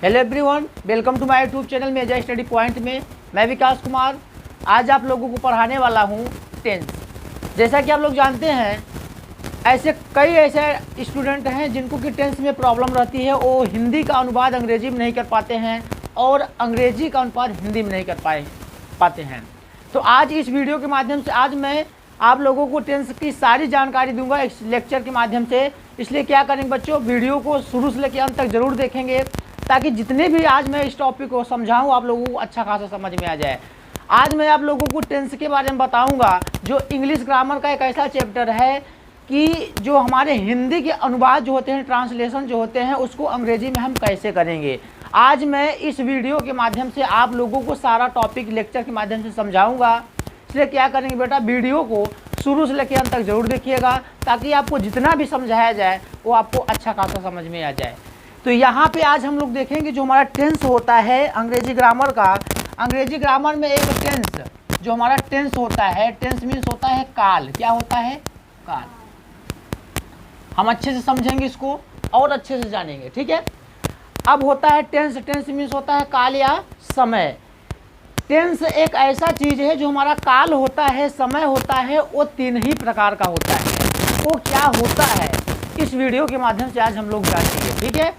Hello everyone, welcome to my YouTube channel major study point में मैं विकास कुमार आज आप लोगों को पढ़ाने वाला हूं टेंस। जैसा कि आप लोग जानते हैं कई ऐसे स्टूडेंट हैं जिनको कि टेंस में प्रॉब्लम रहती है। वो हिंदी का अनुवाद अंग्रेजी में नहीं कर पाते हैं और अंग्रेजी का अनुवाद हिंदी में नहीं कर पाते हैं। तो आज इस वीडियो के माध्यम से आज मैं आप लोगों को टेंस की सारी जानकारी दूंगा इस लेक्चर के माध्यम से। इसलिए क्या करेंगे बच्चों, वीडियो को शुरू से लेकर अंत तक ज़रूर देखेंगे ताकि जितने भी आज मैं इस टॉपिक को समझाऊं आप लोगों को अच्छा खासा समझ में आ जाए। आज मैं आप लोगों को टेंस के बारे में बताऊंगा, जो इंग्लिश ग्रामर का एक ऐसा चैप्टर है कि जो हमारे हिंदी के अनुवाद जो होते हैं, ट्रांसलेशन जो होते हैं, उसको अंग्रेजी में हम कैसे करेंगे। आज मैं इस वीडियो के माध्यम से आप लोगों को सारा टॉपिक लेक्चर के माध्यम से समझाऊँगा। इसलिए क्या करेंगे बेटा, वीडियो को शुरू से लेकर अंत तक ज़रूर देखिएगा ताकि आपको जितना भी समझाया जाए वो आपको अच्छा खासा समझ में आ जाए। तो यहाँ पे आज हम लोग देखेंगे जो हमारा टेंस होता है अंग्रेजी ग्रामर का। अंग्रेजी ग्रामर में एक टेंस जो हमारा टेंस होता है, टेंस मीन्स होता है काल। क्या होता है? काल। हम अच्छे से समझेंगे इसको और अच्छे से जानेंगे, ठीक है। अब होता है टेंस, टेंस मीन्स होता है काल या समय। टेंस एक ऐसा चीज़ है जो हमारा काल होता है, समय होता है, वो तीन ही प्रकार का होता है। वो क्या होता है इस वीडियो के माध्यम से आज हम लोग जानेंगे, ठीक है।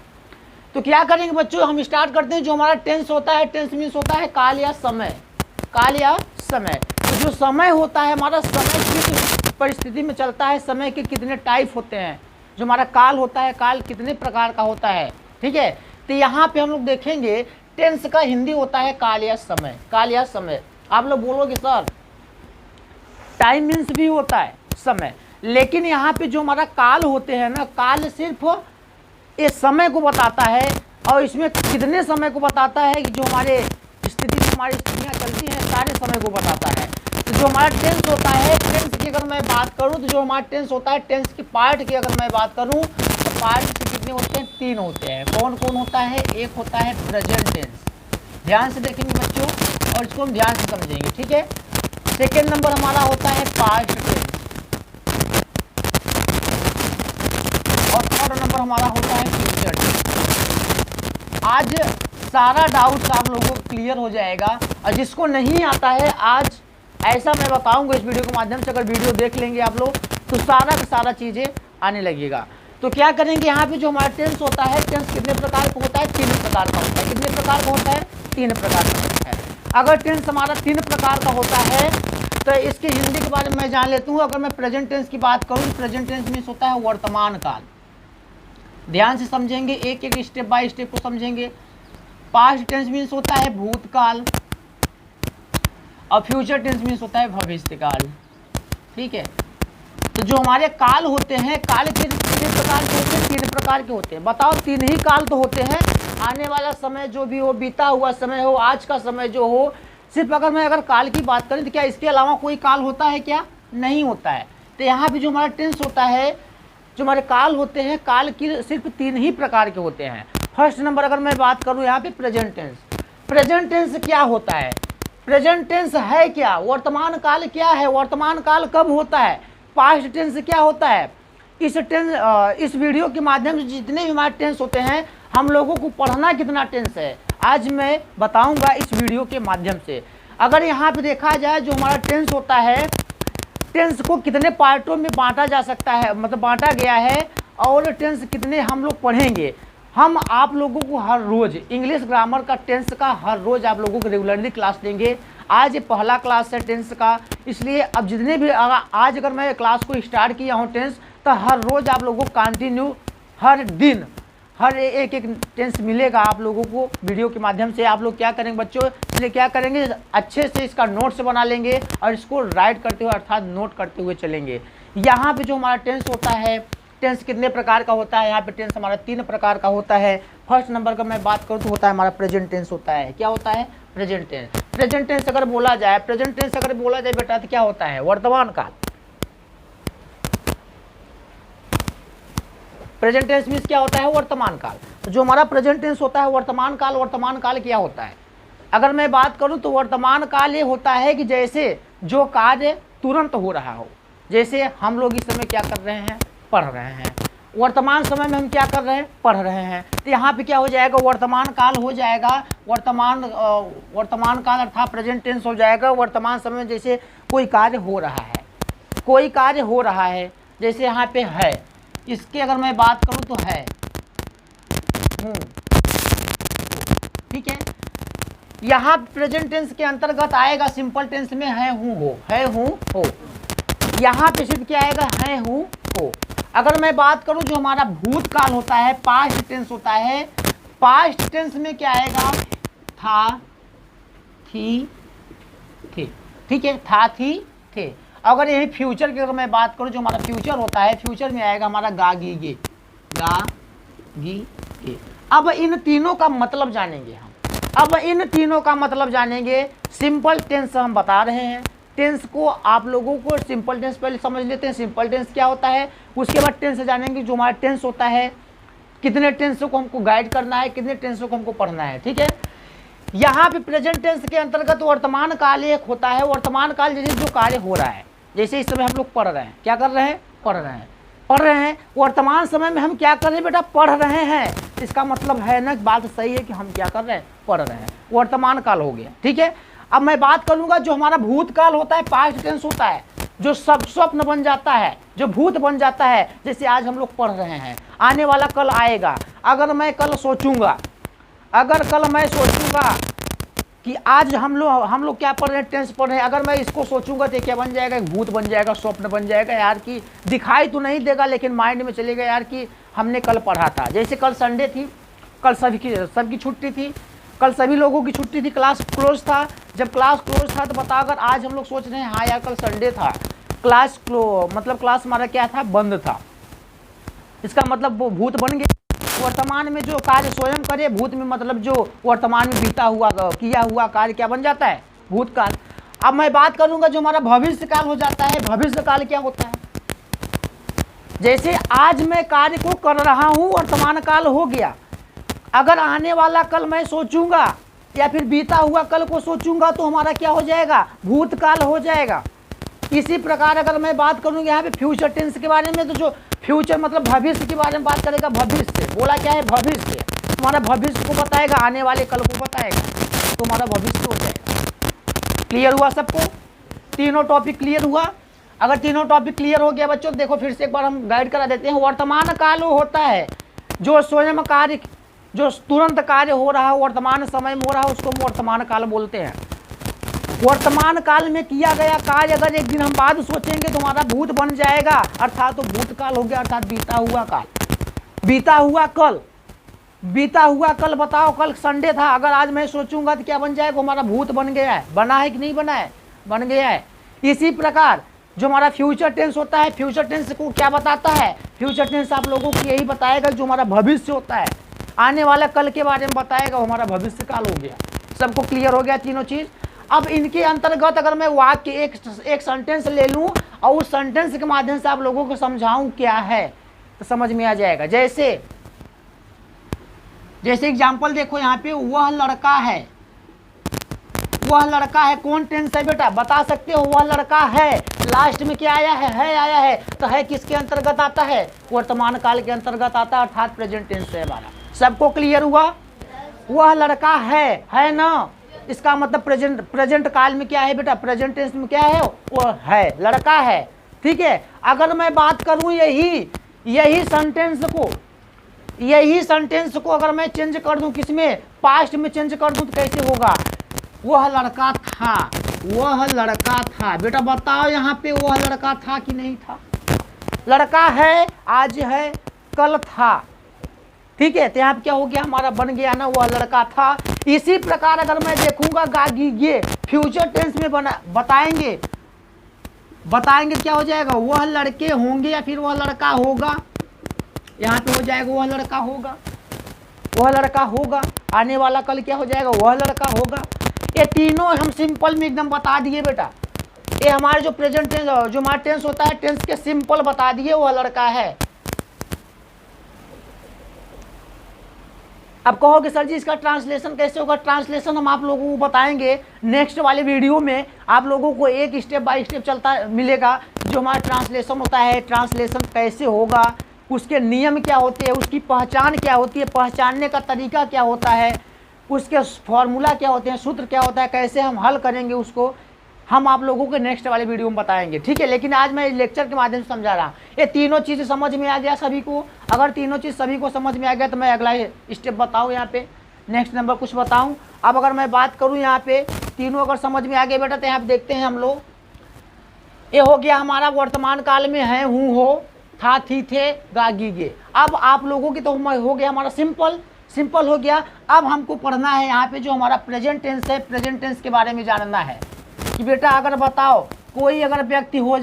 तो क्या करेंगे बच्चों, हम स्टार्ट करते हैं। जो हमारा टेंस होता है, टेंस मीन्स होता है काल या समय। काल या समय, तो जो समय होता है हमारा, समय किस परिस्थिति में चलता है, समय के कितने टाइप होते हैं। जो हमारा काल होता है, काल कितने प्रकार का होता है, ठीक है। तो यहाँ पे हम लोग देखेंगे टेंस का हिंदी होता है काल या समय। काल या समय, आप लोग बोलोगे सर टाइम मीन्स भी होता है समय, लेकिन यहाँ पे जो हमारा काल होते हैं ना, काल सिर्फ इस समय को बताता है और इसमें कितने समय को बताता है कि जो हमारे स्थिति में हमारी स्थितियाँ चलती हैं सारे समय को बताता है। तो जो हमारा टेंस होता है, टेंस की अगर मैं बात करूँ तो जो हमारा टेंस होता है, टेंस के पार्ट की अगर मैं बात करूँ तो पार्ट कितने होते हैं? तीन होते हैं। कौन कौन होता है? एक होता है प्रेजेंट टेंस, ध्यान से देखेंगे बच्चों और इसको हम ध्यान से समझेंगे, ठीक है। सेकेंड नंबर हमारा होता है पास्ट टेंस और थर्ड नंबर हमारा होता है फ्यूचर टेंस। आज सारा डाउट्स आप लोगों को क्लियर हो जाएगा और जिसको नहीं आता है आज ऐसा मैं बताऊंगा इस वीडियो के माध्यम से। अगर वीडियो देख लेंगे आप लोग तो सारा का सारा चीज़ें आने लगेगा। तो क्या करेंगे, यहाँ पे जो हमारा टेंस होता है, टेंस कितने प्रकार का होता है? तीन प्रकार का होता है। कितने प्रकार का होता है? तीन प्रकार का होता है। अगर टेंस हमारा तीन प्रकार का होता है तो इसके हिंदी के बारे में मैं जान लेता हूँ। अगर मैं प्रेजेंट टेंस की बात करूँ तो प्रेजेंट टेंस मीन्स होता है वर्तमान काल। ध्यान से समझेंगे, एक एक स्टेप बाय स्टेप को समझेंगे। पास्ट टेंस मीन्स होता है भूतकाल और फ्यूचर टेंस मीन्स होता है भविष्यकाल, ठीक है। तो जो हमारे काल होते हैं, काल कितने प्रकार के होते हैं? तीन प्रकार के होते हैं। बताओ, तीन ही काल तो होते हैं। आने वाला समय जो भी हो, बीता हुआ समय हो, आज का समय जो हो, सिर्फ अगर काल की बात करें तो क्या इसके अलावा कोई काल होता है? क्या नहीं होता है। तो यहाँ पे जो हमारा टेंस होता है, जो हमारे काल होते हैं, काल की सिर्फ तीन ही प्रकार के होते हैं। फर्स्ट नंबर अगर मैं बात करूँ यहाँ पे प्रेजेंट टेंस। प्रेजेंट टेंस क्या होता है? प्रेजेंट टेंस है क्या? वर्तमान काल क्या है? वर्तमान काल कब होता है? पास्ट टेंस क्या होता है? इस वीडियो के माध्यम से जितने भी हमारे टेंस होते हैं, हम लोगों को पढ़ना कितना टेंस है आज मैं बताऊंगा इस वीडियो के माध्यम से। अगर यहाँ पे देखा जाए जो हमारा टेंस होता है, टेंस को कितने पार्टों में बांटा जा सकता है, मतलब बांटा गया है, और टेंस कितने हम लोग पढ़ेंगे। हम आप लोगों को हर रोज़ इंग्लिश ग्रामर का टेंस का हर रोज़ आप लोगों को रेगुलरली क्लास देंगे। आज ये पहला क्लास है टेंस का, इसलिए अब जितने भी आज अगर मैं क्लास को स्टार्ट किया हूँ टेंस, तो हर रोज़ आप लोगों को कंटिन्यू हर दिन हर एक एक टेंस मिलेगा आप लोगों को वीडियो के माध्यम से। आप लोग क्या करेंगे बच्चों, इसलिए क्या करेंगे, अच्छे से इसका नोट्स बना लेंगे और इसको राइट करते हुए अर्थात नोट करते हुए चलेंगे। यहाँ पे जो हमारा टेंस होता है, टेंस कितने प्रकार का होता है? यहाँ पे टेंस हमारा तीन प्रकार का होता है। फर्स्ट नंबर का मैं बात करूँ तो होता है हमारा प्रेजेंट टेंस होता है। क्या होता है? Present tense. प्रेजेंट टेंस अगर बोला जाए, प्रेजेंट टेंस अगर बोला जाए बेटा तो क्या होता है? वर्तमान काल। प्रेजेंट टेंस मीन्स क्या होता है? वर्तमान काल। तो जो हमारा प्रेजेंट टेंस होता है वर्तमान काल, वर्तमान काल क्या होता है? अगर मैं बात करूं तो वर्तमान काल ये होता है कि जैसे जो कार्य तुरंत हो रहा हो, जैसे हम लोग इस समय क्या कर रहे हैं? पढ़ रहे हैं। वर्तमान समय में हम क्या कर रहे हैं, पढ़ रहे हैं। तो यहाँ पे क्या हो जाएगा, वर्तमान काल हो जाएगा, वर्तमान काल अर्थात प्रेजेंट टेंस हो जाएगा। वर्तमान समय में जैसे कोई कार्य हो रहा है, कोई कार्य हो रहा है, जैसे यहाँ पे है, इसकी अगर मैं बात करूँ तो है हूँ, ठीक है। यहाँ प्रेजेंट टेंस के अंतर्गत आएगा, सिंपल टेंस में है हूँ हो, है हूँ हो। यहाँ पे सिर्फ क्या आएगा, है हूँ हो। अगर मैं बात करूं जो हमारा भूतकाल होता है, पास्ट टेंस होता है, पास्ट टेंस में क्या आएगा, था, थी, थे, ठीक है, था, थी, थे। अगर यही फ्यूचर की अगर मैं बात करूं, जो हमारा फ्यूचर होता है, फ्यूचर में आएगा हमारा गा गी गे, गा गी गे। अब इन तीनों का मतलब जानेंगे हम, अब इन तीनों का मतलब जानेंगे। सिंपल टेंस हम बता रहे हैं, टेंस को आप लोगों को सिंपल टेंस पहले समझ लेते हैं, सिंपल टेंस क्या होता है, उसके बाद टेंस जानेंगे जो हमारा टेंस होता है, कितने टेंसों को हमको गाइड करना है, कितने टेंसों को हमको पढ़ना है, ठीक है। यहाँ पे प्रेजेंट टेंस के अंतर्गत वर्तमान काल एक होता है। वर्तमान काल जैसे जो कार्य हो रहा है, जैसे इस समय हम लोग पढ़ रहे हैं, क्या कर रहे हैं, पढ़ रहे हैं, पढ़ रहे हैं। वर्तमान समय में हम क्या कर रहे हैं बेटा, पढ़ रहे हैं। इसका मतलब है ना, बात सही है कि हम क्या कर रहे हैं, पढ़ रहे हैं। वर्तमान काल हो गया, ठीक है। अब मैं बात करूंगा जो हमारा भूतकाल होता है, पास्ट टेंस होता है, जो सब स्वप्न बन जाता है, जो भूत बन जाता है। जैसे आज हम लोग पढ़ रहे हैं, आने वाला कल आएगा। अगर मैं कल सोचूंगा, अगर कल मैं सोचूंगा कि आज हम लोग क्या पढ़ रहे हैं, टेंस पढ़ रहे हैं, अगर मैं इसको सोचूंगा तो क्या बन जाएगा, एक भूत बन जाएगा, स्वप्न बन जाएगा यार, कि दिखाई तो नहीं देगा लेकिन माइंड में चलेगा यार कि हमने कल पढ़ा था। जैसे कल संडे थी, कल सबकी छुट्टी थी, कल सभी लोगों की छुट्टी थी, क्लास क्लोज था। जब क्लास क्लोज था तो बता, अगर आज हम लोग सोच रहे हैं हाँ यार कल संडे था, क्लास मतलब क्लास हमारा क्या था, बंद था, इसका मतलब वो भूत बन गया। वर्तमान में जो कार्य स्वयं करे, भूत में मतलब जो वर्तमान में बीता हुआ किया हुआ कार्य क्या बन जाता है, भूतकाल। अब मैं बात करूंगा जो हमारा भविष्य काल हो जाता है। भविष्य काल क्या होता है, जैसे आज मैं कार्य को कर रहा हूं, वर्तमान काल हो गया। अगर आने वाला कल मैं सोचूंगा या फिर बीता हुआ कल को सोचूंगा तो हमारा क्या हो जाएगा, भूतकाल हो जाएगा। इसी प्रकार अगर मैं बात करूंगा यहाँ पे फ्यूचर टेंस के बारे में, तो जो फ्यूचर मतलब भविष्य के बारे में बात करेगा, भविष्य बोला क्या है, भविष्य। तुम्हारा भविष्य को बताएगा, आने वाले कल को बताएगा, तो हमारा भविष्य हो जाएगा। क्लियर हुआ सबको, तीनों टॉपिक क्लियर हुआ। अगर तीनों टॉपिक क्लियर हो गया बच्चों, देखो फिर से एक बार हम गाइड करा देते हैं। वर्तमान काल वो होता है जो स्वयं कार्य, जो तुरंत कार्य हो रहा है, वर्तमान समय में हो रहा है, उसको हम वर्तमान काल बोलते हैं। वर्तमान काल में किया गया कार्य अगर एक दिन हम बाद सोचेंगे तो हमारा भूत बन जाएगा, अर्थात तो भूतकाल हो गया, अर्थात बीता हुआ काल। बीता हुआ कल, बीता हुआ कल बताओ, कल संडे था, अगर आज मैं सोचूंगा तो क्या बन जाएगा, हमारा भूत बन गया है। बना है कि नहीं बना है, बन गया है। इसी प्रकार जो हमारा फ्यूचर टेंस होता है, फ्यूचर टेंस को क्या बताता है, फ्यूचर टेंस आप लोगों को यही बताएगा जो हमारा भविष्य होता है, आने वाला कल के बारे में बताएगा, हमारा भविष्य काल हो गया। सबको क्लियर हो गया तीनों चीज। अब इनके अंतर्गत अगर मैं वाक्य एक सेंटेंस ले लूं और उस सेंटेंस के माध्यम से आप लोगों को समझाऊं क्या है, तो समझ में आ जाएगा। जैसे एग्जांपल देखो यहाँ पे, वह लड़का है, वह लड़का है, कौन टेंस है बेटा, बता सकते हो, वह लड़का है। लास्ट में क्या आया है आया है, तो है किसके अंतर्गत आता है, वर्तमान काल के अंतर्गत आता है, अर्थात प्रेजेंट टेंस है हमारा। सबको क्लियर हुआ, वह लड़का है ना, इसका मतलब प्रेजेंट काल में क्या है बेटा, प्रेजेंट टेंस में क्या है, वो है, लड़का है, ठीक है। अगर मैं बात करूं यही सेंटेंस को अगर मैं चेंज कर दूं, किसमें, पास्ट में चेंज कर दूं, तो कैसे होगा, वह लड़का था, वह लड़का था। बेटा बताओ यहाँ पे वह लड़का था कि नहीं था, लड़का है, आज है, कल था, ठीक है। तो यहाँ पे क्या हो गया, हमारा बन गया ना, वह लड़का था। इसी प्रकार अगर मैं देखूंगा गागीगे, फ्यूचर टेंस में बताएंगे क्या हो जाएगा, वह लड़के होंगे या फिर वह लड़का होगा। यहाँ पे हो जाएगा वह लड़का होगा, वह लड़का होगा। आने वाला कल क्या हो जाएगा, वह लड़का होगा। ये तीनों हम सिंपल में एकदम बता दिए बेटा। ये हमारे जो प्रेजेंट टेंस, जो हमारा टेंस होता है, टेंस के सिंपल बता दिए, वह लड़का है। अब कहोगे सर जी इसका ट्रांसलेशन कैसे होगा, ट्रांसलेशन हम आप लोगों को बताएंगे नेक्स्ट वाले वीडियो में। आप लोगों को एक स्टेप बाय स्टेप चलता मिलेगा जो हमारा ट्रांसलेशन होता है, ट्रांसलेशन कैसे होगा, उसके नियम क्या होते हैं, उसकी पहचान क्या होती है, पहचानने का तरीका क्या होता है, उसके फॉर्मूला क्या होते हैं, सूत्र क्या होता है, कैसे हम हल करेंगे उसको, हम आप लोगों को नेक्स्ट वाले वीडियो में बताएंगे, ठीक है। लेकिन आज मैं लेक्चर के माध्यम से समझा रहा हूँ। ये तीनों चीज़ें समझ में आ गया सभी को? अगर तीनों चीज़ सभी को समझ में आ गया तो मैं अगला स्टेप बताऊँ, यहाँ पे नेक्स्ट नंबर कुछ बताऊँ। अब अगर मैं बात करूँ यहाँ पे तीनों अगर समझ में आ गए बेटा, तो यहाँ पे देखते हैं हम लोग, ये हो गया हमारा वर्तमान काल में है, हूँ, हो, था, थी, थे, गा, गी, गे। अब आप लोगों की तो हो गया हमारा सिंपल हो गया। अब हमको पढ़ना है यहाँ पे जो हमारा प्रेजेंट टेंस है, प्रेजेंट टेंस के बारे में जानना है कि बेटा अगर बताओ कोई अगर व्यक्ति हो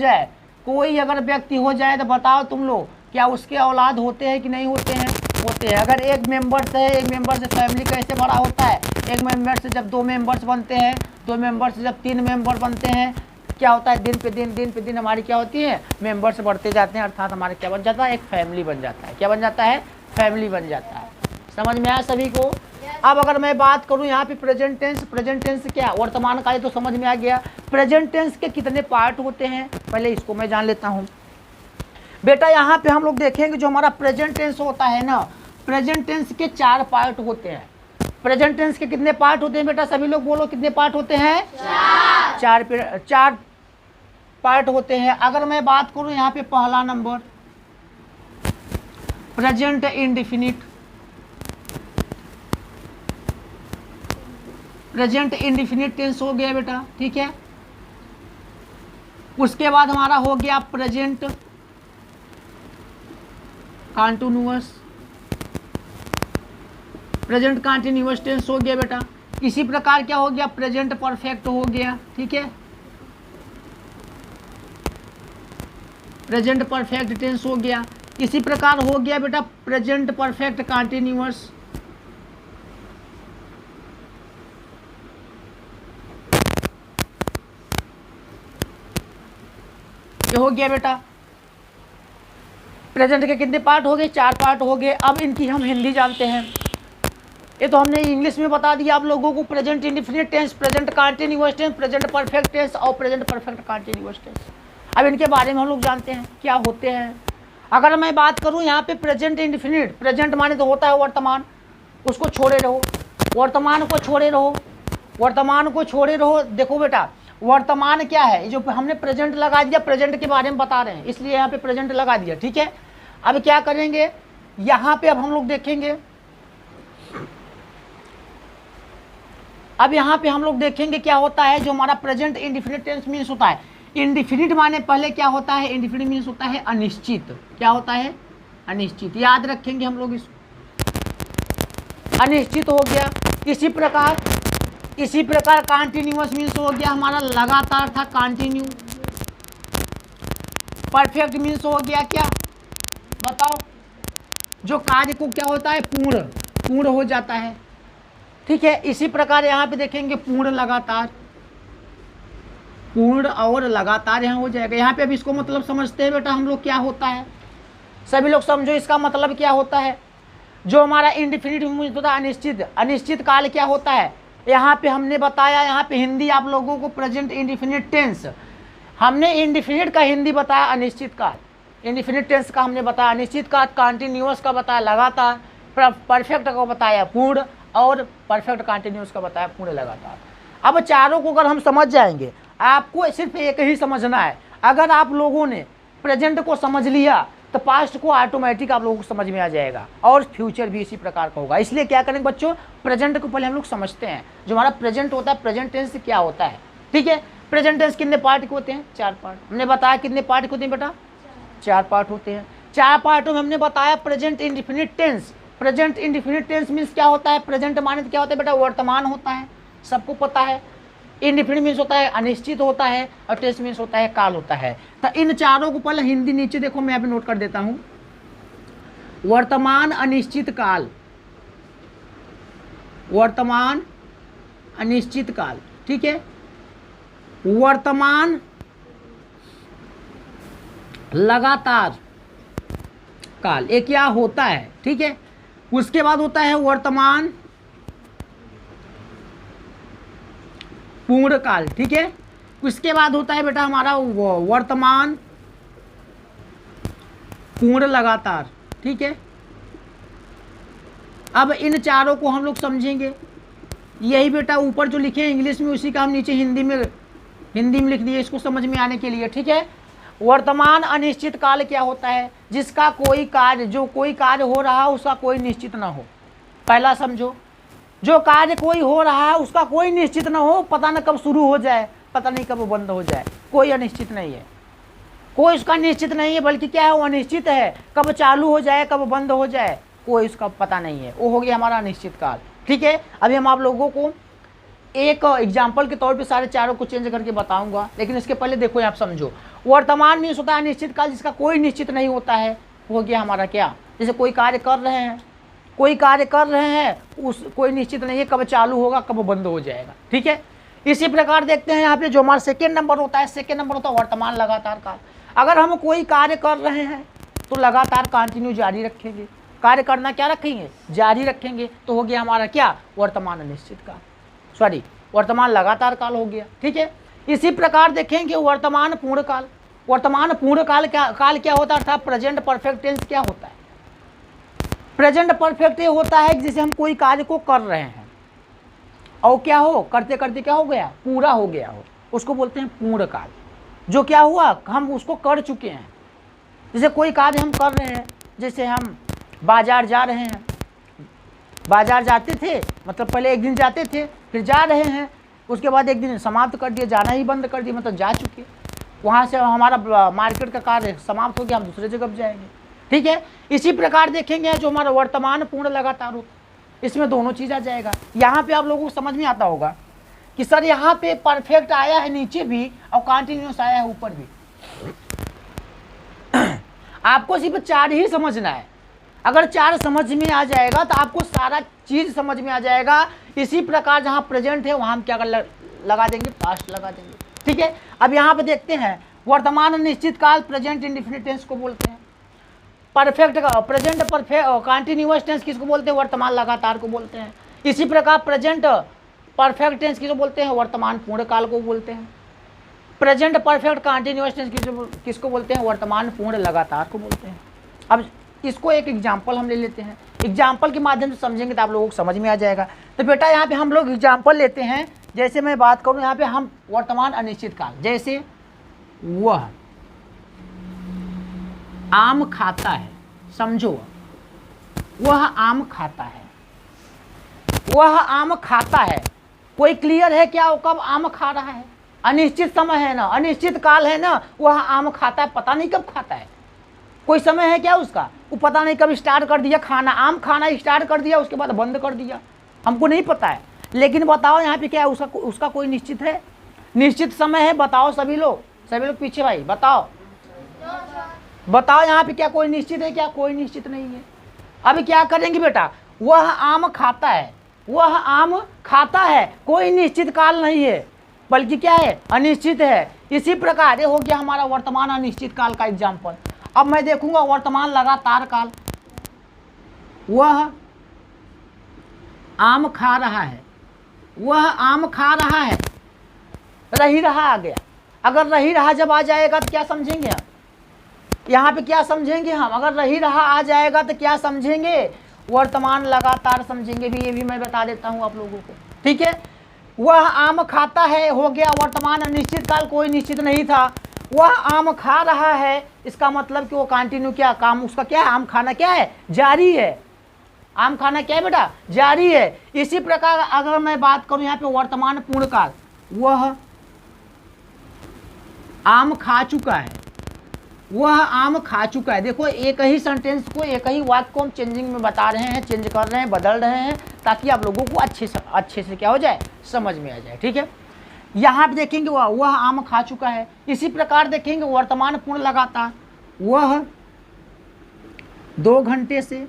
जाए तो बताओ तुम लोग, क्या उसके औलाद होते हैं कि नहीं होते हैं? होते हैं। अगर एक मेंबर से फैमिली कैसे बड़ा होता है, एक मेंबर से जब 2 मेंबर्स बनते हैं, 2 मेंबर से जब 3 मेंबर बनते हैं, क्या होता है, दिन पे दिन हमारी क्या होती है, मेंबर्स बढ़ते जाते हैं, अर्थात हमारे क्या बन जाता है, एक फैमिली बन जाता है। क्या बन जाता है? फैमिली बन जाता है। समझ में आया सभी को? अब अगर मैं बात करूं यहाँ पे प्रेजेंट टेंस क्या, वर्तमान काल, तो समझ में आ गया। प्रेजेंट टेंस के कितने पार्ट होते हैं, पहले इसको मैं जान लेता हूँ बेटा। यहाँ पे हम लोग देखेंगे जो हमारा प्रेजेंट टेंस होता है ना, प्रेजेंट टेंस के 4 पार्ट होते हैं। प्रेजेंट टेंस के कितने पार्ट होते हैं बेटा, सभी लोग बोलो, कितने पार्ट होते हैं? 4 पार्ट होते हैं। अगर मैं बात करूं यहाँ पे पहला number present indefinite, present indefinite tense हो गया बेटा, ठीक है। उसके बाद हमारा हो गया present continuous, present continuous tense हो गया बेटा। इसी प्रकार क्या हो गया, प्रेजेंट परफेक्ट हो गया, ठीक है, प्रेजेंट परफेक्ट टेंस हो गया। इसी प्रकार हो गया बेटा प्रेजेंट परफेक्ट कॉन्टिन्यूअस, ये हो गया बेटा। प्रेजेंट के कितने पार्ट हो गए? 4 पार्ट हो गए। अब इनकी हम हिंदी जानते हैं। ये तो हमने इंग्लिश में बता दिया आप लोगों को, present indefinite tense, present continuous tense, present perfect tense और प्रेजेंट परफेक्ट कॉन्टिन्यूअस टेंस। अब इनके बारे में हम लोग जानते हैं क्या होते हैं। अगर मैं बात करूं यहाँ पे प्रेजेंट इंडेफिनिट, प्रेजेंट माने तो होता है वर्तमान, उसको छोड़े रहो, वर्तमान को छोड़े रहो, वर्तमान को छोड़े रहो। देखो बेटा वर्तमान क्या है, जो हमने प्रेजेंट लगा दिया, प्रेजेंट के बारे में बता रहे हैं इसलिए यहाँ पे प्रेजेंट लगा दिया, ठीक है। अब क्या करेंगे यहाँ पे, अब हम लोग देखेंगे, अब यहाँ पे हम लोग देखेंगे क्या होता है जो हमारा प्रेजेंट इंडेफिनिट टेंस मीन्स होता है। इंडेफिनिट माने पहले क्या होता है, इंडेफिनिट मीन्स होता है अनिश्चित। क्या होता है? अनिश्चित। याद रखेंगे हम लोग इसको, अनिश्चित हो गया। इसी प्रकार कॉन्टिन्यूअस मीन्स हो गया हमारा लगातार था, कंटिन्यू। परफेक्ट मीन्स हो गया क्या, बताओ, जो कार्य को क्या होता है, पूर्ण हो जाता है, ठीक है। इसी प्रकार यहाँ पे देखेंगे पूर्ण लगातार, पूर्ण और लगातार यहाँ हो जाएगा। यहाँ पे अब इसको मतलब समझते हैं बेटा हम लोग क्या होता है, सभी लोग समझो इसका मतलब क्या होता है। जो हमारा इंडेफिनिट मीन्स होता है अनिश्चित, अनिश्चित काल क्या होता है, यहाँ पे हमने बताया, यहाँ पे हिंदी आप लोगों को प्रेजेंट इंडेफिनिट टेंस, हमने इंडेफिनिट का हिंदी बताया अनिश्चित काल, इंडेफिनिट टेंस का हमने बताया अनिश्चित काल, कॉन्टिन्यूअस का बताया लगातार, परफेक्ट का बताया पूर्ण और परफेक्ट कॉन्टिन्यूअस का बताया पूर्ण लगातार। अब चारों को अगर हम समझ जाएंगे, आपको सिर्फ एक ही समझना है। अगर आप लोगों ने प्रेजेंट को समझ लिया तो पास्ट को ऑटोमेटिक आप लोगों को समझ में आ जाएगा और फ्यूचर भी इसी प्रकार का होगा। इसलिए क्या करेंगे बच्चों, प्रेजेंट को पहले हम लोग समझते हैं। जो हमारा प्रेजेंट होता है, प्रेजेंट टेंस क्या होता है, ठीक है। प्रेजेंट टेंस कितने पार्ट के होते हैं? 4 पार्ट। हमने बताया कितने पार्ट होते हैं बेटा? 4 पार्ट होते हैं। 4 पार्टों में हमने बताया present indefinite tense. Present indefinite tense means क्या होता है, प्रेजेंट माने क्या होता है बेटा, वर्तमान होता है, सबको पता है। इंडेफिनिट मीन्स होता है अनिश्चित होता है और टेंस मीन्स होता है काल होता है। तो इन चारों को पहले हिंदी नीचे देखो, मैं अभी नोट कर देता हूं। वर्तमान अनिश्चित काल, वर्तमान अनिश्चित काल, ठीक है। वर्तमान लगातार काल, ये क्या होता है, ठीक है। उसके बाद होता है वर्तमान पूर्ण काल, ठीक है। उसके बाद होता है बेटा हमारा वर्तमान पूर्ण लगातार, ठीक है, अब इन चारों को हम लोग समझेंगे। यही बेटा ऊपर जो लिखे हैं इंग्लिश में, उसी का हम नीचे हिंदी में लिख दिए इसको समझ में आने के लिए। ठीक है, वर्तमान अनिश्चित काल क्या होता है? जिसका कोई कार्य, जो कोई कार्य हो रहा है उसका कोई निश्चित ना हो। पहला समझो, जो कार्य कोई हो रहा है उसका कोई निश्चित ना हो, पता न कब शुरू हो जाए, पता नहीं कब बंद हो जाए, कोई अनिश्चित नहीं है, कोई उसका निश्चित नहीं है, बल्कि क्या है, वो अनिश्चित है। कब चालू हो जाए कब बंद हो जाए कोई उसका पता नहीं है, वो हो गया हमारा अनिश्चित काल। ठीक है, अभी हम आप लोगों को एक एग्जाम्पल के तौर पे सारे चारों को चेंज करके बताऊंगा, लेकिन इसके पहले देखो आप समझो। वर्तमान मीन्स होता है अनिश्चित काल, जिसका कोई निश्चित नहीं होता है, हो गया हमारा क्या, जैसे कोई कार्य कर रहे हैं, उस कोई निश्चित नहीं है कब चालू होगा कब बंद हो जाएगा। ठीक है, इसी प्रकार देखते हैं यहाँ पे जो हमारा सेकेंड नंबर होता है, वर्तमान लगातार काल। अगर हम कोई कार्य कर रहे हैं तो लगातार कंटिन्यू जारी रखेंगे, कार्य करना क्या रखेंगे, जारी रखेंगे, तो हो गया हमारा क्या, वर्तमान अनिश्चित काल, वर्तमान लगातार काल हो गया। ठीक है, इसी प्रकार देखेंगे वर्तमान पूर्ण काल। वर्तमान पूर्ण काल क्या होता है, अर्थात प्रेजेंट परफेक्ट टेंस क्या होता है? प्रेजेंट परफेक्ट ये होता है जिसे हम कोई कार्य को कर रहे हैं और क्या हो, करते करते क्या हो गया, पूरा हो गया हो, उसको बोलते हैं पूर्ण काल। जो क्या हुआ, हम उसको कर चुके हैं। जैसे कोई कार्य हम कर रहे हैं, जैसे हम बाजार जा रहे हैं, बाजार जाते थे मतलब पहले एक दिन जाते थे, फिर जा रहे हैं, उसके बाद एक दिन समाप्त कर दिया, जाना ही बंद कर दिया, मतलब जा चुके, वहाँ से हमारा मार्केट का कार्य समाप्त हो गया, हम दूसरे जगह जाएंगे। ठीक है, इसी प्रकार देखेंगे जो हमारा वर्तमान पूर्ण लगातार होता है, इसमें दोनों चीज़ आ जाएगा। यहाँ पे आप लोगों को समझ में आता होगा कि सर यहाँ पे परफेक्ट आया है नीचे भी और कंटिन्यूस आया है ऊपर भी। आपको सिर्फ 4 ही समझना है। अगर 4 समझ में आ जाएगा तो आपको सारा चीज समझ में आ जाएगा। इसी प्रकार जहाँ प्रेजेंट है वहाँ हम क्या लगा देंगे, पास्ट लगा देंगे। ठीक है, अब यहाँ पे देखते हैं वर्तमान अनिश्चित काल प्रेजेंट इंडेफिनिट टेंस को बोलते हैं। Perfect present perfect continuous tense किसको बोलते हैं, वर्तमान लगातार को बोलते हैं। इसी प्रकार प्रेजेंट परफेक्ट टेंस किसको बोलते हैं, वर्तमान पूर्ण काल को बोलते हैं। प्रेजेंट परफेक्ट कंटिन्यूअस टेंस किसको बोलते हैं, वर्तमान पूर्ण लगातार को बोलते हैं। अब इसको एक एग्जाम्पल हम ले लेते हैं, एग्जाम्पल के माध्यम से समझेंगे तो आप लोगों को समझ में आ जाएगा। तो बेटा यहाँ पे हम लोग एग्जाम्पल लेते हैं, जैसे मैं बात करूँ यहाँ पे हम वर्तमान अनिश्चित काल, जैसे वह आम खाता है, समझो वह आम खाता है, वह आम खाता है, कोई क्लियर है क्या वो कब आम खा रहा है? अनिश्चित समय है ना, अनिश्चित काल है ना, वह आम खाता है, पता नहीं कब खाता है, कोई समय है क्या उसका, वो पता नहीं कब स्टार्ट कर दिया खाना, आम खाना स्टार्ट कर दिया उसके बाद बंद कर दिया, हमको नहीं पता है। लेकिन बताओ यहाँ पे क्या है, उसका कोई निश्चित है, निश्चित समय है? बताओ सभी लोग पीछे भाई बताओ यहाँ पे क्या कोई निश्चित है क्या? कोई निश्चित नहीं है। अब क्या करेंगे बेटा, वह आम खाता है, वह आम खाता है, कोई निश्चित काल नहीं है बल्कि क्या है, अनिश्चित है। इसी प्रकार ये हो गया हमारा वर्तमान अनिश्चित काल का एग्जाम्पल। अब मैं देखूंगा वर्तमान लगातार काल, वह आम खा रहा है, वह आम खा रहा है, रही रहा आ गया। अगर रही रहा जब आ जाएगा तो क्या समझेंगे हम, यहाँ पे क्या समझेंगे हम, अगर रही रहा आ जाएगा तो क्या समझेंगे, वर्तमान लगातार समझेंगे भी, ये भी मैं बता देता हूँ आप लोगों को। ठीक है, वह आम खाता है हो गया वर्तमान अनिश्चित काल, कोई निश्चित नहीं था। वह आम खा रहा है, इसका मतलब कि वो कंटिन्यू क्या काम उसका क्या है, आम खाना क्या है, जारी है। आम खाना क्या है बेटा, जारी है। इसी प्रकार अगर मैं बात करूं यहाँ पे वर्तमान पूर्ण काल, वह आम खा चुका है, वह आम खा चुका है। देखो एक ही सेंटेंस को, एक ही वाक्य को हम चेंजिंग में बता रहे हैं, चेंज कर रहे हैं, बदल रहे हैं, ताकि आप लोगों को अच्छे से क्या हो जाए, समझ में आ जाए। ठीक है, यहाँ पे देखेंगे वह आम खा चुका है। इसी प्रकार देखेंगे वर्तमान पूर्ण लगातार, वह 2 घंटे से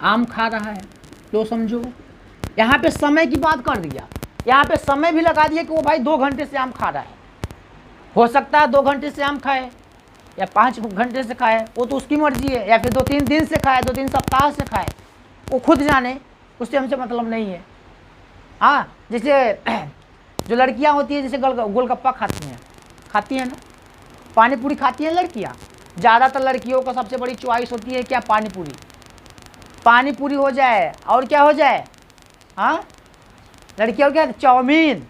आम खा रहा है। तो समझो यहाँ पे समय की बात कर दिया, यहाँ पे समय भी लगा दिया कि वो भाई 2 घंटे से आम खा रहा है। हो सकता है 2 घंटे से आम खाए या 5 घंटे से खाए, वो तो उसकी मर्जी है, या फिर 2-3 दिन से खाए, 2-3 सप्ताह से खाए, वो खुद जाने, उससे हमसे मतलब नहीं है। हाँ, जैसे जो लड़कियां होती है जैसे गोलगप्पा खाती हैं ना, पानी पूरी खाती हैं लड़कियाँ? ज़्यादातर लड़कियों का सबसे बड़ी चॉइस होती है क्या? पानी पूरी। पानी पूरी हो जाए और क्या हो जाए? हाँ लड़कियों क्या? Chowmein,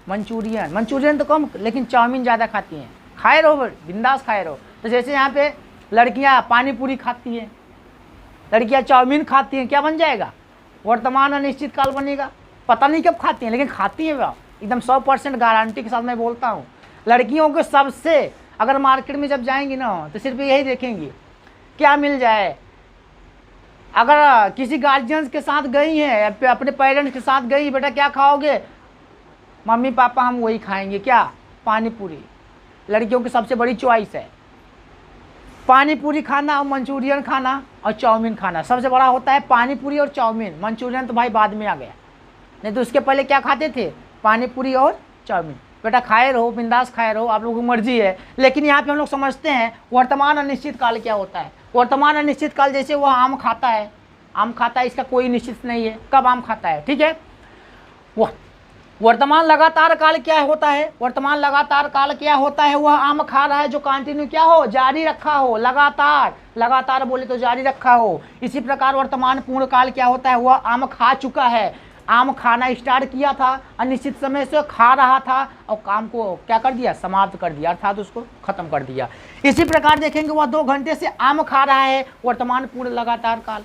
Manchurian. मंचूरियन तो कम, लेकिन चाउमीन ज़्यादा खाती हैं। खाए रहो, बिंदास खाए रहो। तो जैसे यहाँ पे लड़कियाँ पानी पूरी खाती हैं, लड़कियाँ चाउमीन खाती हैं, क्या बन जाएगा? वर्तमान अनिश्चित काल बनेगा। पता नहीं कब खाती हैं, लेकिन खाती हैं वह, एकदम 100% गारंटी के साथ मैं बोलता हूँ। लड़कियों को सबसे, अगर मार्केट में जब जाएंगी ना तो सिर्फ यही देखेंगी क्या मिल जाए। अगर किसी गार्जियंस के साथ गई हैं, अपने पेरेंट्स के साथ गई, बेटा क्या खाओगे? मम्मी पापा हम वही खाएंगे, क्या? पानी पूरी। लड़कियों की सबसे बड़ी चॉइस है पानी पूरी खाना और मंचूरियन खाना और चाउमीन खाना। सबसे बड़ा होता है पानी पूरी और चाउमीन। मंचूरियन तो भाई बाद में आ गया, नहीं तो उसके पहले क्या खाते थे? पानी पूरी और चाउमीन। बेटा खाए रहो, बिंदास खाए रहो, आप लोगों की मर्जी है। लेकिन यहाँ पे हम लोग समझते हैं वर्तमान अनिश्चित काल क्या होता है। वर्तमान अनिश्चित काल जैसे वह आम खाता है, आम खाता है, इसका कोई निश्चित नहीं है कब आम खाता है, ठीक है। वह वर्तमान लगातार काल क्या होता है? वर्तमान लगातार काल क्या होता है? वह आम खा रहा है जो कंटिन्यू क्या हो? जारी रखा हो, लगातार। लगातार बोले तो जारी रखा हो। इसी प्रकार वर्तमान पूर्ण काल क्या होता है? वह आम खा चुका है, आम खाना स्टार्ट किया था, अनिश्चित समय से खा रहा था और काम को क्या कर दिया? समाप्त कर दिया, अर्थात उसको खत्म कर दिया। इसी प्रकार देखेंगे वह 2 घंटे से आम खा रहा है, वर्तमान पूर्ण लगातार काल।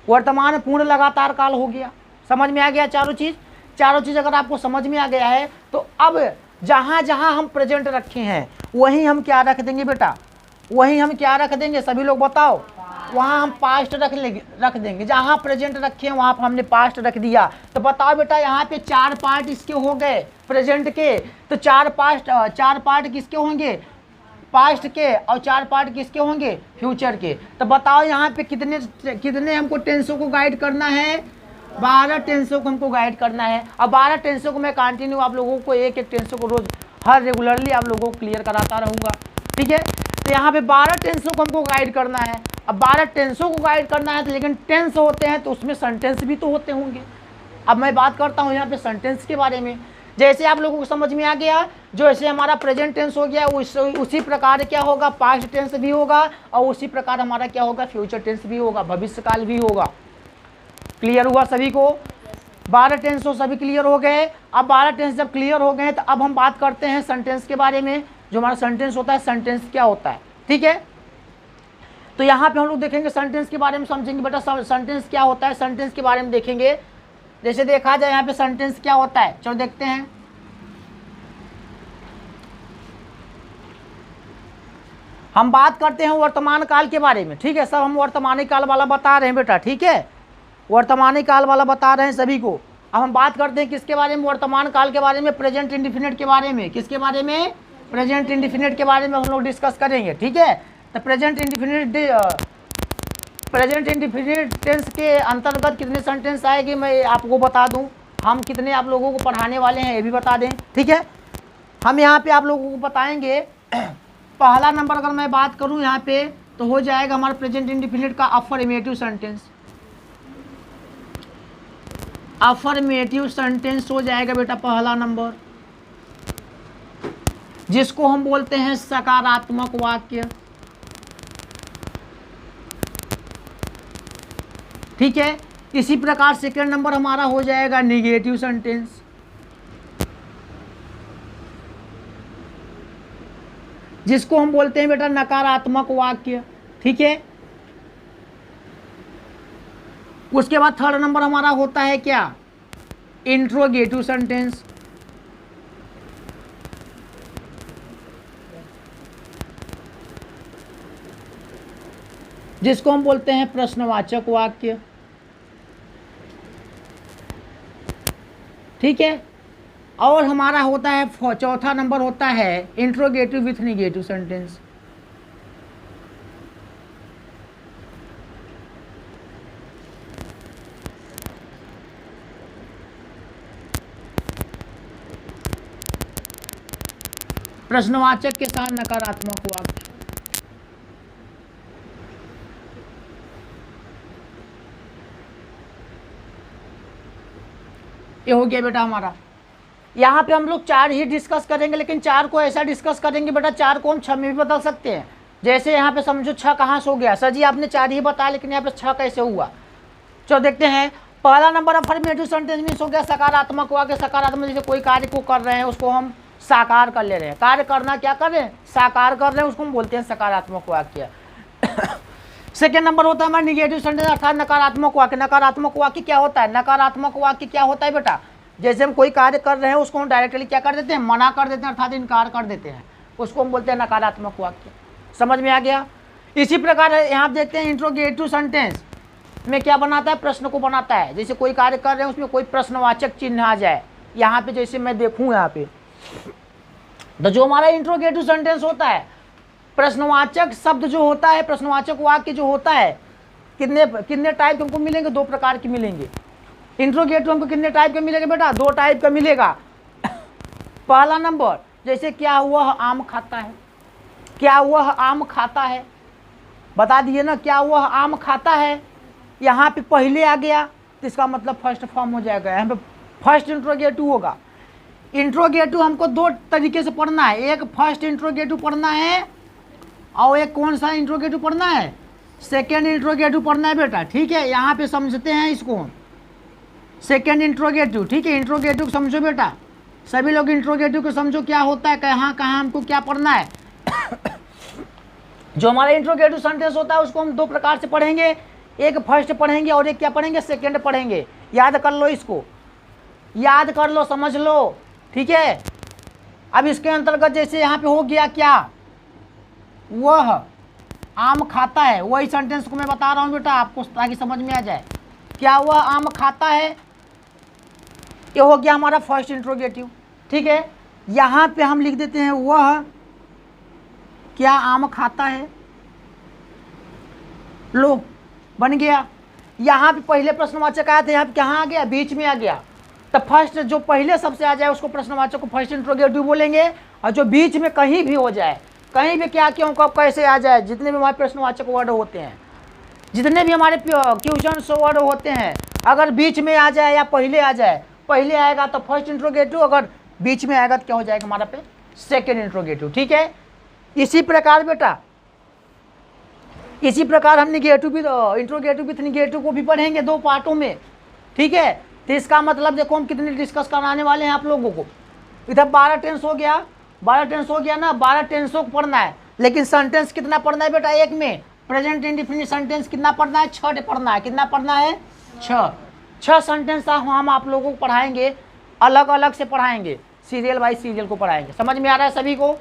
वर्तमान पूर्ण लगातार काल हो गया। समझ में आ गया चारों चीज़? चारों चीज़ अगर आपको समझ में आ गया है तो अब जहाँ जहाँ हम प्रेजेंट रखे हैं वहीं हम क्या रख देंगे बेटा? वहीं हम क्या रख देंगे? सभी लोग बताओ। वहाँ हम पास्ट रख देंगे। जहाँ प्रेजेंट रखे हैं वहाँ पर हमने पास्ट रख दिया। तो बताओ बेटा, यहाँ पे 4 पार्ट इसके हो गए प्रेजेंट के, तो 4 पार्ट किसके होंगे? पास्ट के। और 4 पार्ट किसके होंगे? फ्यूचर के। तो बताओ यहाँ पे कितने हमको टेंसों को गाइड करना है? 12 टेंसों को हमको गाइड करना है। अब 12 टेंसों को मैं कंटिन्यू आप लोगों को एक टेंसों को रोज हर रेगुलरली आप लोगों को क्लियर कराता रहूँगा, ठीक है। तो यहाँ पे 12 टेंसों को हमको गाइड करना है। अब 12 टेंसों को गाइड करना है तो लेकिन टेंस होते हैं तो उसमें सेंटेंस भी तो होते होंगे। अब मैं बात करता हूँ यहाँ पे सेंटेंस के बारे में। जैसे आप लोगों को समझ में आ गया, जो ऐसे हमारा प्रेजेंट टेंस हो गया उसी प्रकार क्या होगा? पास्ट टेंस भी होगा और उसी प्रकार हमारा क्या होगा? फ्यूचर टेंस भी होगा, भविष्यकाल भी होगा। क्लियर हुआ सभी को? 12 टेंस तो सभी क्लियर हो गए। अब 12 टेंस जब क्लियर हो गए तो अब हम बात करते हैं सेंटेंस के बारे में। जो हमारा सेंटेंस होता है, सेंटेंस क्या होता है, ठीक है। तो यहाँ पे हम लोग देखेंगे सेंटेंस के बारे में, समझेंगे बेटा सेंटेंस क्या होता है, सेंटेंस के बारे में देखेंगे। जैसे देखा जाए यहाँ पे सेंटेंस क्या होता है, चलो देखते हैं। हम बात करते हैं वर्तमान काल के बारे में, ठीक है। सब हम वर्तमान काल वाला बता रहे हैं बेटा, ठीक है। वर्तमान काल वाला बता रहे हैं सभी को। अब हम बात करते हैं किसके बारे में? वर्तमान काल के बारे में, प्रेजेंट इंडिफिनिट के बारे में। किसके बारे में? प्रेजेंट इंडिफिनिट के बारे में हम लोग डिस्कस करेंगे, ठीक है। तो प्रेजेंट इंडिफिनिट टेंस के अंतर्गत कितने सेंटेंस आएंगे मैं आपको बता दूं। हम कितने आप लोगों को पढ़ाने वाले हैं ये भी बता दें, ठीक है। हम यहाँ पे आप लोगों को बताएंगे। पहला नंबर अगर मैं बात करूँ यहाँ पे तो हो जाएगा हमारा प्रेजेंट इंडिफिनिट का अफर्मेटिव सेंटेंस। अफर्मेटिव सेंटेंस हो जाएगा बेटा पहला नंबर, जिसको हम बोलते हैं सकारात्मक वाक्य, ठीक है। इसी प्रकार सेकंड नंबर हमारा हो जाएगा निगेटिव सेंटेंस, जिसको हम बोलते हैं बेटा नकारात्मक वाक्य, ठीक है। उसके बाद थर्ड नंबर हमारा होता है क्या? इंट्रोगेटिव सेंटेंस, जिसको हम बोलते हैं प्रश्नवाचक वाक्य, ठीक है। और हमारा होता है चौथा नंबर होता है इंट्रोगेटिव विथ निगेटिव सेंटेंस, प्रश्नवाचक के साथ नकारात्मक वाक्य। ये हो गया बेटा हमारा। यहाँ पे हम लोग 4 ही डिस्कस करेंगे, लेकिन 4 को ऐसा डिस्कस करेंगे बेटा 4 को हम 6 में भी बदल सकते हैं। जैसे यहाँ पे समझो 6 कहाँ से हो गया, सर जी आपने 4 ही बताया लेकिन यहाँ पे 6 कैसे हुआ। चलो देखते हैं। पहला नंबर अफर्मेटिव सेंटेंस मीन्स हो गया सकारात्मक वाक्य। सकारात्मक जैसे कोई कार्य को कर रहे हैं उसको हम साकार कर ले रहे हैं। कार्य करना क्या कर रहे हैं, साकार कर रहे हैं, उसको हम बोलते हैं सकारात्मक वाक्य। सेकेंड नंबर होता है हमारा निगेटिव सेंटेंस अर्थात नकारात्मक वाक्य। नकारात्मक वाक्य क्या होता है, नकारात्मक वाक्य क्या होता है बेटा, जैसे हम कोई कार्य कर रहे हैं उसको हम डायरेक्टली क्या कर देते हैं, मना कर देते हैं अर्थात इनकार कर देते हैं, उसको हम बोलते हैं नकारात्मक वाक्य। समझ में आ गया। इसी प्रकार यहाँ देखते हैं इंट्रोगेटिव सेंटेंस में क्या बनाता है, प्रश्न को बनाता है। जैसे कोई कार्य कर रहे हैं उसमें कोई प्रश्नवाचक चिन्ह आ जाए, यहाँ पे जैसे मैं देखूँ यहाँ पे, तो जो हमारा इंट्रोगेटिव सेंटेंस होता है, प्रश्नवाचक शब्द जो होता है, प्रश्नवाचक वाक्य जो होता है, कितने टाइप हमको मिलेंगे, 2 प्रकार के मिलेंगे। इंट्रोगेटिव हमको कितने टाइप के मिलेगा बेटा, 2 टाइप का मिलेगा। पहला नंबर जैसे क्या वह आम खाता है, क्या वह आम खाता है, बता दिए ना, क्या वह आम खाता है। यहाँ पे पहले आ गया तो इसका मतलब फर्स्ट फॉर्म हो जाएगा, यहाँ पे फर्स्ट इंट्रोगेटिव होगा। इंट्रोगेटिव हमको 2 तरीके से पढ़ना है, एक फर्स्ट इंट्रोगेटिव पढ़ना है और एक कौन सा इंट्रोगेटिव पढ़ना है, सेकेंड इंट्रोगेटिव पढ़ना है बेटा। ठीक है, यहाँ पे समझते हैं इसको, सेकेंड इंट्रोगेटिव। ठीक है, इंट्रोगेटिव समझो बेटा, सभी लोग इंट्रोगेटिव को समझो क्या होता है, कहाँ कहाँ हमको क्या पढ़ना है। जो हमारा इंट्रोगेटिव सेंटेंस होता है उसको हम 2 प्रकार से पढ़ेंगे, एक फर्स्ट पढ़ेंगे और एक क्या पढ़ेंगे, सेकेंड पढ़ेंगे। याद कर लो, इसको याद कर लो, समझ लो। ठीक है, अब इसके अंतर्गत जैसे यहाँ पे हो गया क्या, वह आम खाता है, वही सेंटेंस को मैं बता रहा हूँ बेटा आपको ताकि समझ में आ जाए। क्या वह आम खाता है, ये हो गया हमारा फर्स्ट इंट्रोगेटिव। ठीक है, यहाँ पे हम लिख देते हैं वह क्या आम खाता है, लो बन गया। यहाँ पे पहले प्रश्नवाचक आया था, यहाँ पे कहाँ आ गया, बीच में आ गया। तो फर्स्ट जो पहले सबसे आ जाए उसको प्रश्नवाचक को फर्स्ट इंट्रोगेटिव बोलेंगे, और जो बीच में कहीं भी हो जाए, कहीं भी क्या क्यों कब कैसे आ जाए, जितने भी हमारे प्रश्नवाचक वर्ड होते हैं, जितने भी हमारे क्वेश्चन वर्ड होते हैं, अगर बीच में आ जाए या पहले आ जाए, पहले आएगा तो फर्स्ट इंट्रोगेटिव, अगर बीच में आएगा तो क्या हो जाएगा हमारा पे सेकेंड इंट्रोगेटिव। ठीक है, इसी प्रकार बेटा, इसी प्रकार हम निगेटिव भी, इंट्रोगेटिव विथ निगेटिव को भी पढ़ेंगे 2 पार्टों में। ठीक है, तो इसका मतलब देखो हम कितने डिस्कस कराने वाले हैं आप लोगों को। इधर 12 टेंस हो गया, 12 टेंस हो गया ना, 12 टेंसों को पढ़ना है, लेकिन सेंटेंस कितना पढ़ना है बेटा, एक में प्रेजेंट इंडेफिनिट सेंटेंस कितना पढ़ना है, 6 पढ़ना है। कितना पढ़ना है, 6 सेंटेंस हम आप लोगों को पढ़ाएंगे, अलग अलग से पढ़ाएंगे, सीरियल बाई सीरियल को पढ़ाएंगे। समझ में आ रहा है सभी को।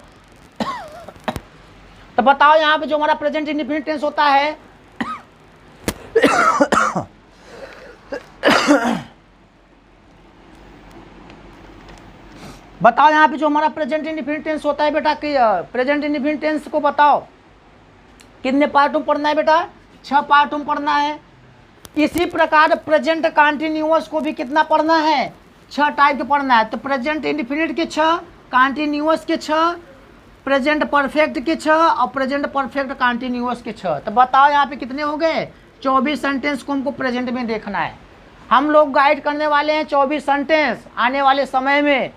तो बताओ यहाँ पे जो हमारा प्रेजेंट इंडेफिनिट टेंस होता है बताओ यहाँ पे जो हमारा प्रेजेंट इंडेफिनिट टेंस होता है बेटा, कि प्रेजेंट इंडेफिनिट टेंस को बताओ कितने पार्ट में पढ़ना है बेटा, 6 पार्ट में पढ़ना है। इसी प्रकार प्रेजेंट कंटिन्यूअस को भी कितना पढ़ना है, 6 टाइप के पढ़ना है। तो प्रेजेंट इंडेफिनिट के 6, कंटिन्यूअस के 6, प्रेजेंट परफेक्ट के 6 और प्रेजेंट परफेक्ट कंटिन्यूअस के 6। तो बताओ यहाँ पे कितने हो गए, 24 सेंटेंस को हमको प्रेजेंट में देखना है। हम लोग गाइड करने वाले हैं 24 सेंटेंस आने वाले समय में।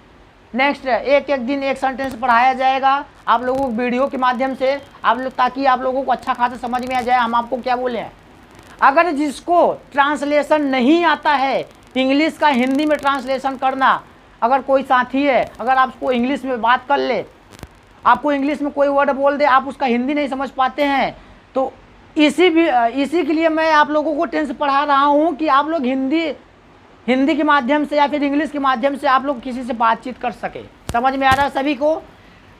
नेक्स्ट एक दिन एक सेंटेंस पढ़ाया जाएगा आप लोगों को वीडियो के माध्यम से, आप लोग, ताकि आप लोगों को अच्छा खासा समझ में आ जाए हम आपको क्या बोले हैं। अगर जिसको ट्रांसलेशन नहीं आता है, इंग्लिश का हिंदी में ट्रांसलेशन करना, अगर कोई साथी है, अगर आपको इंग्लिश में बात कर ले, आपको इंग्लिश में कोई वर्ड बोल दे, आप उसका हिंदी नहीं समझ पाते हैं, तो इसी के लिए मैं आप लोगों को टेंस पढ़ा रहा हूँ कि आप लोग हिंदी के माध्यम से या फिर इंग्लिश के माध्यम से आप लोग किसी से बातचीत कर सके। समझ में आ रहा है सभी को।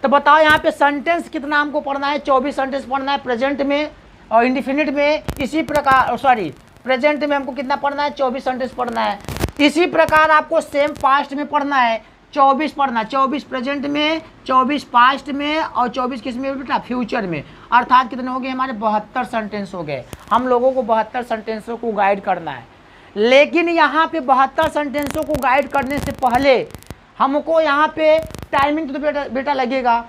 तो बताओ यहाँ पे सेंटेंस कितना हमको पढ़ना है, 24 सेंटेंस पढ़ना है प्रेजेंट में और इंडिफिनिट में। इसी प्रकार प्रेजेंट में हमको कितना पढ़ना है, 24 सेंटेंस पढ़ना है। इसी प्रकार आपको सेम पास्ट में पढ़ना है, 24 पढ़ना, 24 प्रेजेंट में, 24 पास्ट में और 24 किस में बेटा, फ्यूचर में। अर्थात कितने हो गए हमारे, 72 सेंटेंस हो गए। हम लोगों को 72 सेंटेंसों को गाइड करना है। लेकिन यहाँ पे 72 सेंटेंसों को गाइड करने से पहले हमको यहाँ पे टाइमिंग तो बेटा लगेगा।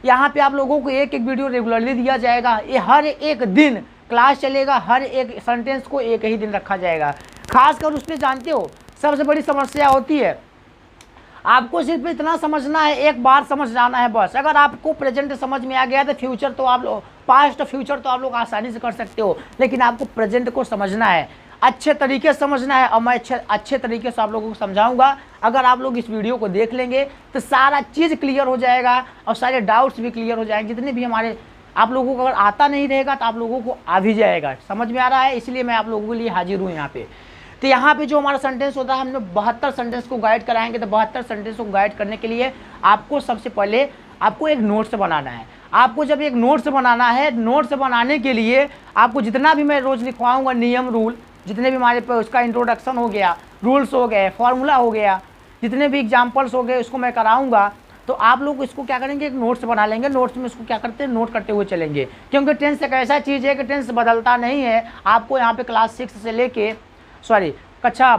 यहाँ पे आप लोगों को एक वीडियो रेगुलरली दिया जाएगा, ये हर एक दिन क्लास चलेगा, हर एक सेंटेंस को एक ही दिन रखा जाएगा। खासकर उस पर जानते हो सबसे बड़ी समस्या होती है, आपको सिर्फ इतना समझना है, एक बार समझ जाना है बस। अगर आपको प्रेजेंट समझ में आ गया तो फ्यूचर तो आप लोग, पास्ट फ्यूचर तो आप लोग आसानी से कर सकते हो, लेकिन आपको प्रेजेंट को समझना है, अच्छे तरीके से समझना है। और मैं अच्छे तरीके से आप लोगों को समझाऊंगा। अगर आप लोग इस वीडियो को देख लेंगे तो सारा चीज़ क्लियर हो जाएगा और सारे डाउट्स भी क्लियर हो जाएंगे। जितने भी हमारे आप लोगों को अगर आता नहीं रहेगा तो आप लोगों को आ भी जाएगा। समझ में आ रहा है? इसलिए मैं आप लोगों के लिए हाजिर हूँ यहाँ पे। तो यहाँ पे जो हमारा सेंटेंस होता है, हमने 72 सेंटेंस को गाइड कराएंगे। तो 72 सेंटेंस को गाइड करने के लिए आपको सबसे पहले आपको एक नोट्स बनाना है। आपको जब एक नोट्स बनाना है, नोट्स बनाने के लिए आपको जितना भी मैं रोज़ लिखवाऊंगा नियम रूल, जितने भी हमारे पे उसका इंट्रोडक्शन हो गया, रूल्स हो गए, फॉर्मूला हो गया, जितने भी एग्जाम्पल्स हो गए, उसको मैं कराऊंगा। तो आप लोग इसको क्या करेंगे, एक नोट्स बना लेंगे। नोट्स में इसको क्या करते हैं, नोट करते हुए चलेंगे। क्योंकि टेंस एक ऐसा चीज़ है कि टेंस बदलता नहीं है। आपको यहाँ पे क्लास 6 से लेके कक्षा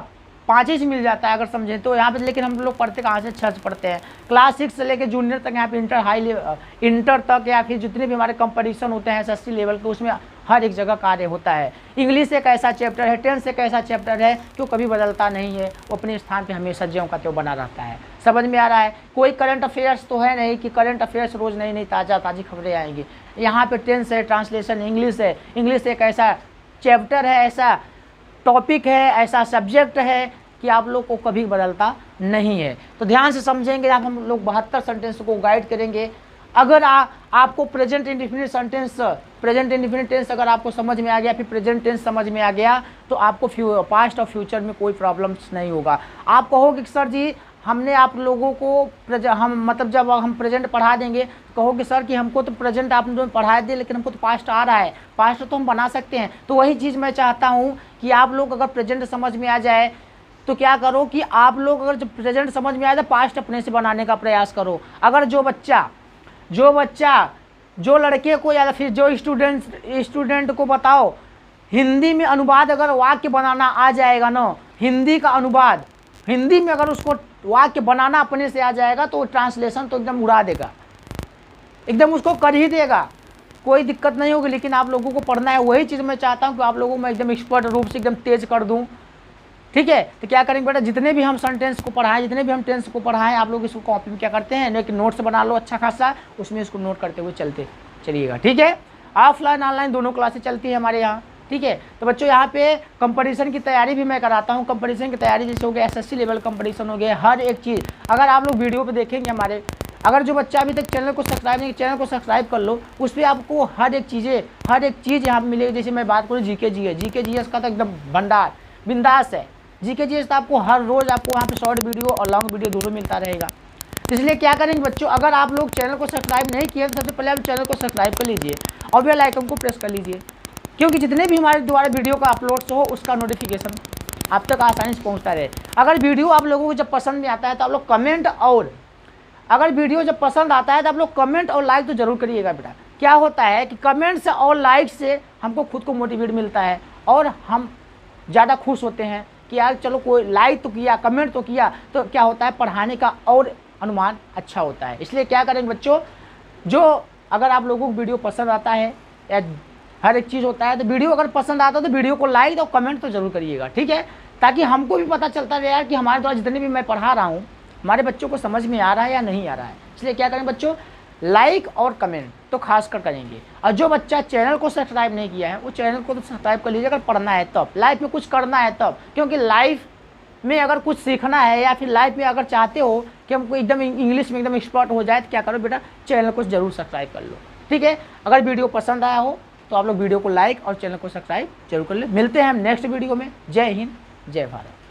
5 से मिल जाता है अगर समझें तो यहाँ पे। लेकिन हम लोग पढ़ते कहाँ से, 6 से पढ़ते हैं। क्लास 6 से लेके जूनियर तक, यहाँ पे इंटर तक, या फिर जितने भी हमारे कंपटीशन होते हैं SSC लेवल के, उसमें हर एक जगह कार्य होता है। इंग्लिश एक ऐसा चैप्टर है, टेंस एक ऐसा चैप्टर है जो कभी बदलता नहीं है, वो अपने स्थान पे हमेशा ज्यों का त्यों बना रहता है। समझ में आ रहा है? कोई करंट अफेयर्स तो है नहीं कि करंट अफेयर्स रोज़ नई नई ताज़ी खबरें आएंगी। यहाँ पे टेंस है, ट्रांसलेशन इंग्लिश है। इंग्लिश एक ऐसा चैप्टर है, ऐसा टॉपिक है, ऐसा सब्जेक्ट है कि आप लोग को कभी बदलता नहीं है। तो ध्यान से समझेंगे। आप हम लोग 72 सेंटेंस को गाइड करेंगे। अगर आपको present indefinite sentence, present indefinite tense अगर आपको समझ में आ गया, फिर प्रेजेंट टेंस समझ में आ गया, तो आपको पास्ट और फ्यूचर में कोई प्रॉब्लम्स नहीं होगा। आप कहोगे कि सर जी हमने आप लोगों को मतलब जब हम प्रेजेंट पढ़ा देंगे तो कहोगे सर कि हमको तो प्रेजेंट आपने जो पढ़ा दिए, लेकिन हमको तो पास्ट आ रहा है, पास्ट तो हम बना सकते हैं। तो वही चीज़ मैं चाहता हूँ कि आप लोग अगर प्रेजेंट समझ में आ जाए तो क्या करो कि आप लोग अगर जब प्रेजेंट समझ में आए तो पास्ट अपने से बनाने का प्रयास करो। अगर जो बच्चा जो लड़के को या फिर जो स्टूडेंट को बताओ हिंदी में अनुवाद अगर वाक्य बनाना आ जाएगा ना, हिंदी का अनुवाद हिंदी में अगर उसको वाक्य बनाना अपने से आ जाएगा तो ट्रांसलेशन तो एकदम उड़ा देगा, एकदम उसको कर ही देगा, कोई दिक्कत नहीं होगी। लेकिन आप लोगों को पढ़ना है, वही चीज़ मैं चाहता हूँ कि आप लोगों को मैं एकदम एक्सपर्ट रूप से एकदम तेज कर दूँ। ठीक है? तो क्या करेंगे बेटा, जितने भी हम सेंटेंस को पढ़ाएं, जितने भी हम टेंस को पढ़ाएं, आप लोग इसको कॉपी में क्या करते हैं, एक नोट्स बना लो अच्छा खासा, उसमें इसको नोट करते हुए चलिएगा। ठीक है? ऑफलाइन ऑनलाइन दोनों क्लासेस चलती है हमारे यहाँ। ठीक है? तो बच्चों यहाँ पे कंपटीशन की तैयारी भी मैं कराता हूँ। कंपटीशन की तैयारी जैसे हो गया SSC लेवल कंपटीशन हो गया, हर एक चीज़ अगर आप लोग वीडियो पे देखेंगे हमारे, अगर जो बच्चा अभी तक चैनल को सब्सक्राइब नहीं, चैनल को सब्सक्राइब कर लो। उस पर आपको हर एक चीज़ यहाँ पर मिलेगी। जैसे मैं बात करूँ GK GS का तो एकदम भंडार बिंदास है। GK GS तो आपको हर रोज़ आपको वहाँ पे शॉर्ट वीडियो और लॉन्ग वीडियो दोनों मिलता रहेगा। इसलिए क्या करेंगे बच्चों, अगर आप लोग चैनल को सब्सक्राइब नहीं किए तो सबसे पहले आप चैनल को सब्सक्राइब कर लीजिए और बेल आइकन को प्रेस कर लीजिए, क्योंकि जितने भी हमारे द्वारा वीडियो का अपलोड्स हो उसका नोटिफिकेशन आप तक आसानी से पहुँचता रहे। अगर वीडियो आप लोगों को जब पसंद में आता है तो आप लोग कमेंट, और अगर वीडियो जब पसंद आता है तो आप लोग कमेंट और लाइक तो ज़रूर करिएगा बेटा। क्या होता है कि कमेंट से और लाइक से हमको खुद को मोटिवेट मिलता है और हम ज़्यादा खुश होते हैं कि यार चलो कोई लाइक तो किया, कमेंट तो किया, तो क्या होता है पढ़ाने का और अनुमान अच्छा होता है। इसलिए क्या करेंगे बच्चों, जो अगर आप लोगों को वीडियो पसंद आता है या हर एक चीज़ होता है, तो वीडियो अगर पसंद आता है तो वीडियो को लाइक और कमेंट तो ज़रूर करिएगा। ठीक है? ताकि हमको भी पता चलता रहे यार कि हमारे द्वारा जितने भी मैं पढ़ा रहा हूँ हमारे बच्चों को समझ में आ रहा है या नहीं आ रहा है। इसलिए क्या करेंगे बच्चों, लाइक और कमेंट तो खास कर करेंगे। और जो बच्चा चैनल को सब्सक्राइब नहीं किया है वो चैनल को तो सब्सक्राइब कर लीजिए, अगर पढ़ना है तब, लाइफ में कुछ करना है तब। क्योंकि लाइफ में अगर कुछ सीखना है या फिर लाइफ में अगर चाहते हो कि हमको एकदम इंग्लिश में एकदम एक्सपर्ट हो जाए तो क्या करो बेटा, चैनल को ज़रूर सब्सक्राइब कर लो। ठीक है? अगर वीडियो पसंद आया हो तो आप लोग वीडियो को लाइक और चैनल को सब्सक्राइब जरूर कर ले। मिलते हैं हम नेक्स्ट वीडियो में। जय हिंद, जय भारत।